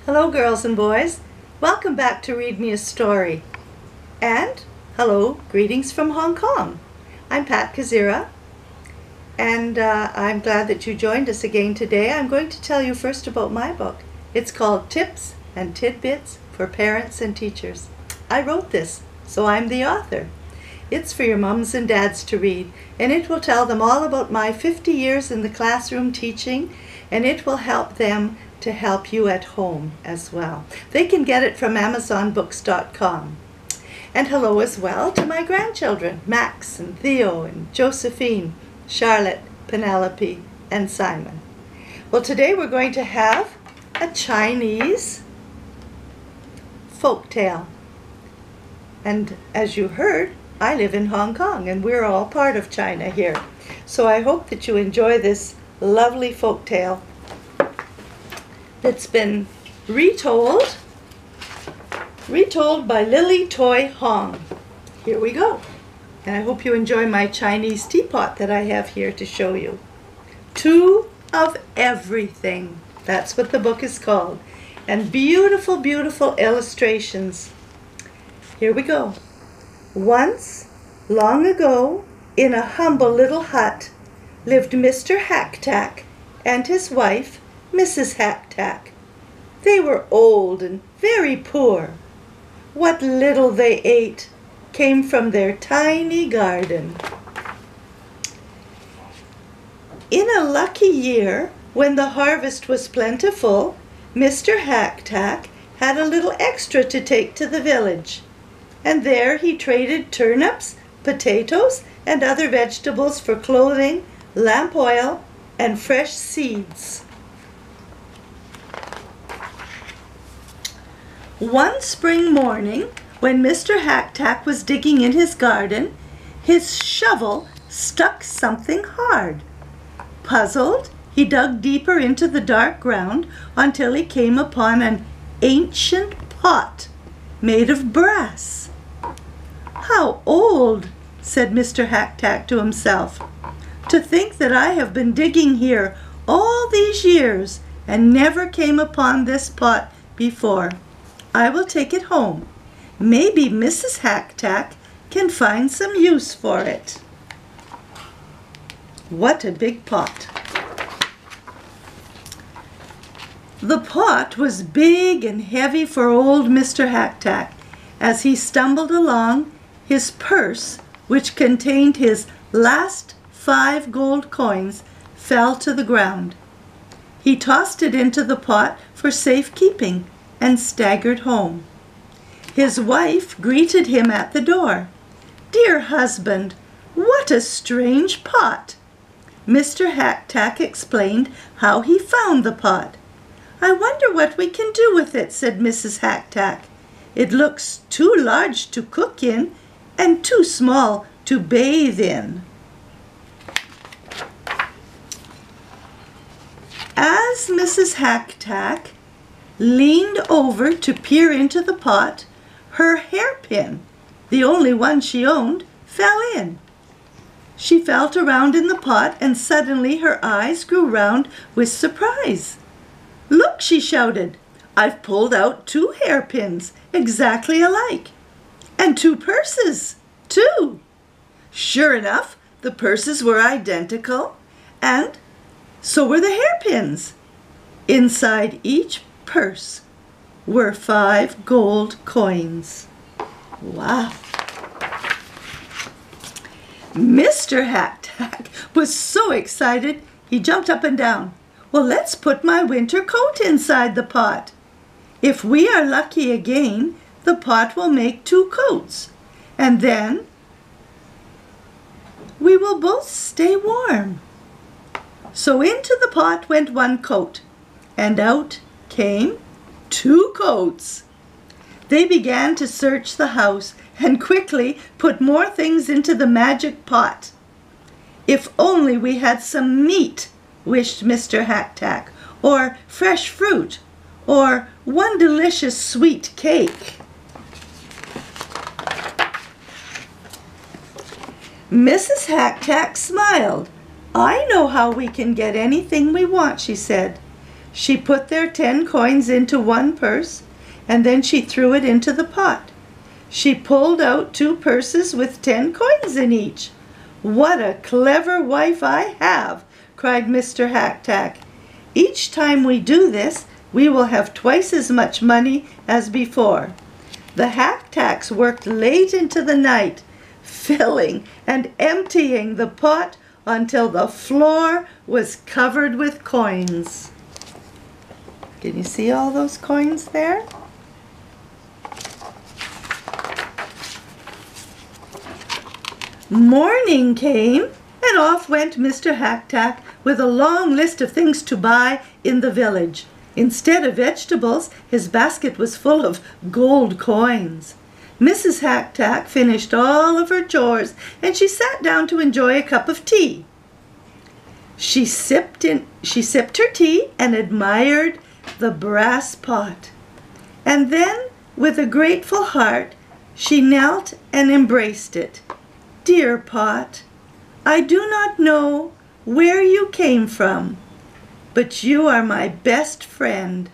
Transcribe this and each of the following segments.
Hello girls and boys, welcome back to Read Me a Story. And hello, greetings from Hong Kong. I'm Pat Kozyra, and I'm glad that you joined us again today. I'm going to tell you first about my book. It's called Tips and Tidbits for Parents and Teachers. I wrote this, so I'm the author. It's for your mums and dads to read, and it will tell them all about my 50 years in the classroom teaching, and it will help them to help you at home as well. They can get it from AmazonBooks.com. And hello as well to my grandchildren, Max and Theo and Josephine, Charlotte, Penelope, and Simon. Well, today we're going to have a Chinese folk tale. And as you heard, I live in Hong Kong and we're all part of China here. So I hope that you enjoy this lovely folk tale that's been retold by Lily Toy Hong. Here we go. And I hope you enjoy my Chinese teapot that I have here to show you. Two of Everything. That's what the book is called. And beautiful, beautiful illustrations. Here we go. Once, long ago, in a humble little hut, lived Mr. Hack-Tack and his wife, Mrs. Hack-Tack. They were old and very poor. What little they ate came from their tiny garden. In a lucky year, when the harvest was plentiful, Mr. Hack-Tack had a little extra to take to the village. And there he traded turnips, potatoes, and other vegetables for clothing, lamp oil, and fresh seeds. One spring morning, when Mr. Hack-Tack was digging in his garden, his shovel stuck something hard. Puzzled, he dug deeper into the dark ground until he came upon an ancient pot made of brass. "How old," said Mr. Hack-Tack to himself. "To think that I have been digging here all these years and never came upon this pot before. I will take it home. Maybe Mrs. Hack-Tack can find some use for it." What a big pot! The pot was big and heavy for old Mr. Hack-Tack. As he stumbled along, his purse, which contained his last 5 gold coins, fell to the ground. He tossed it into the pot for safekeeping and staggered home. His wife greeted him at the door. "Dear husband, what a strange pot!" Mr. Hack-Tack explained how he found the pot. "I wonder what we can do with it," said Mrs. Hack-Tack. "It looks too large to cook in and too small to bathe in." As Mrs. Hack-Tack leaned over to peer into the pot, her hairpin, the only one she owned, fell in. She felt around in the pot and suddenly her eyes grew round with surprise. "Look," she shouted, "I've pulled out 2 hairpins exactly alike, and 2 purses, too." Sure enough, the purses were identical, and so were the hairpins. Inside each purse were 5 gold coins. Wow! Mr. Hack-Tack was so excited he jumped up and down. "Well, let's put my winter coat inside the pot. If we are lucky again, the pot will make 2 coats, and then we will both stay warm." So into the pot went 1 coat, and out came 2 coats. They began to search the house and quickly put more things into the magic pot. "If only we had some meat," wished Mr. Hack-Tack, "or fresh fruit, or 1 delicious sweet cake." Mrs. Hack-Tack smiled. "I know how we can get anything we want," she said. She put their 10 coins into one purse, and then she threw it into the pot. She pulled out 2 purses with 10 coins in each. "What a clever wife I have!" cried Mr. Hack-Tack. "Each time we do this, we will have twice as much money as before." The Hack-Tacks worked late into the night, filling and emptying the pot until the floor was covered with coins. Can you see all those coins there? Morning came, and off went Mr. Hack-Tack with a long list of things to buy in the village. Instead of vegetables, his basket was full of gold coins. Mrs. Hack-Tack finished all of her chores, and she sat down to enjoy a cup of tea. She sipped her tea and admired the brass pot. And then, with a grateful heart, she knelt and embraced it. "Dear pot, I do not know where you came from, but you are my best friend."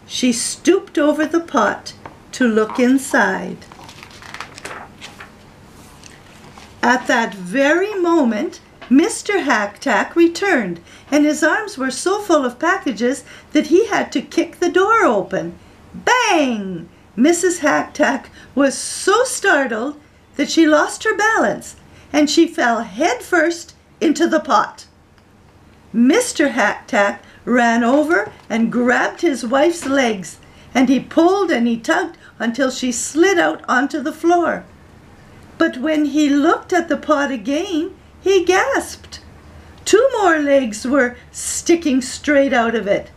She stooped over the pot to look inside. At that very moment, Mr. Hack-Tack returned, and his arms were so full of packages that he had to kick the door open. Bang! Mrs. Hack-Tack was so startled that she lost her balance, and she fell head first into the pot. Mr. Hack-Tack ran over and grabbed his wife's legs, and he pulled and he tugged until she slid out onto the floor. But when he looked at the pot again, he gasped. 2 more legs were sticking straight out of it.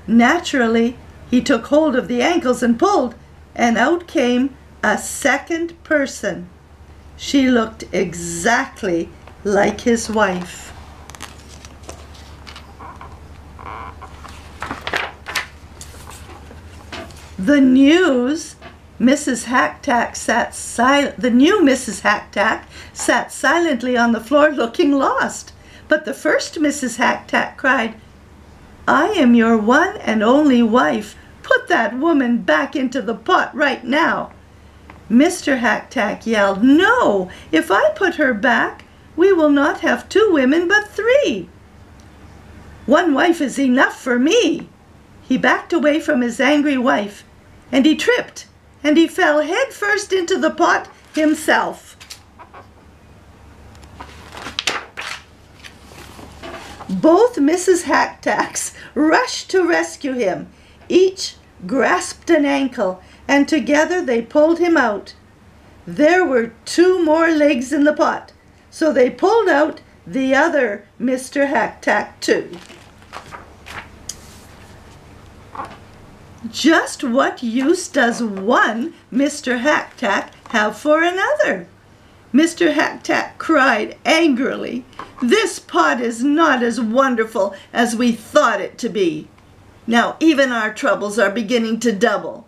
Naturally, he took hold of the ankles and pulled, and out came a second person. She looked exactly like his wife. The new Mrs. Hack-Tack sat silently on the floor looking lost. But the first Mrs. Hack-Tack cried, "I am your one and only wife. Put that woman back into the pot right now." Mr. Hack-Tack yelled, "No! If I put her back, we will not have 2 women but 3. 1 wife is enough for me." He backed away from his angry wife, and he tripped, and he fell head first into the pot himself. Both Mrs. Hack-Tacks rushed to rescue him. Each grasped an ankle, and together they pulled him out. There were 2 more legs in the pot, so they pulled out the other Mr. Hack-Tack too. Just what use does one Mr. Hack-Tack have for another? Mr. Hack-Tack cried angrily. "This pot is not as wonderful as we thought it to be. Now even our troubles are beginning to double."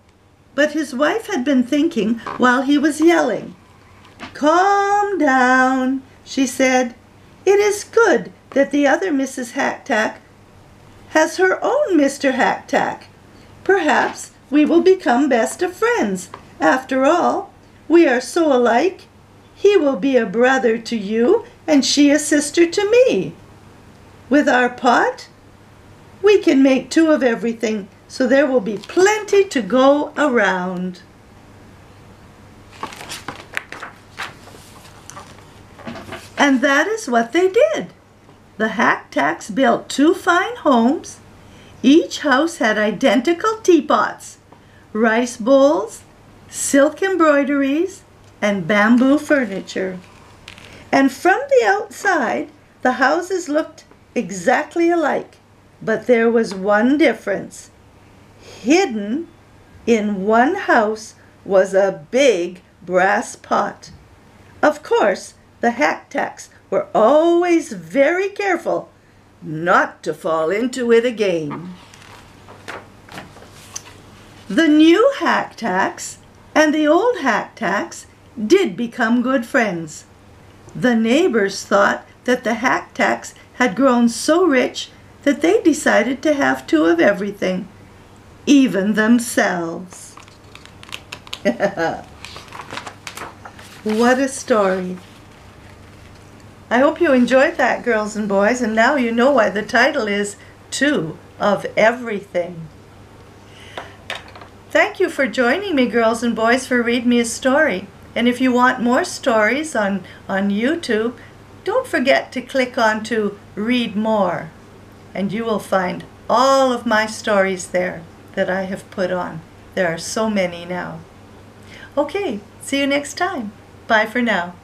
But his wife had been thinking while he was yelling. "Calm down," she said. "It is good that the other Mrs. Hack-Tack has her own Mr. Hack-Tack. Perhaps we will become best of friends. After all, we are so alike. He will be a brother to you, and she a sister to me. With our pot, we can make 2 of everything, so there will be plenty to go around." And that is what they did. The Hack-Tacks built 2 fine homes. Each house had identical teapots, rice bowls, silk embroideries, and bamboo furniture. And from the outside, the houses looked exactly alike, but there was one difference. Hidden in one house was a big brass pot. Of course, the Hack-Tacks were always very careful not to fall into it again. The new Hack-Tacks and the old Hack-Tacks did become good friends. The neighbors thought that the Hack-Tacks had grown so rich that they decided to have two of everything, even themselves. What a story. I hope you enjoyed that, girls and boys, and now you know why the title is Two of Everything. Thank you for joining me, girls and boys, for Read Me a Story. And if you want more stories on YouTube, don't forget to click on to Read More, and you will find all of my stories there that I have put on. There are so many now. Okay, see you next time. Bye for now.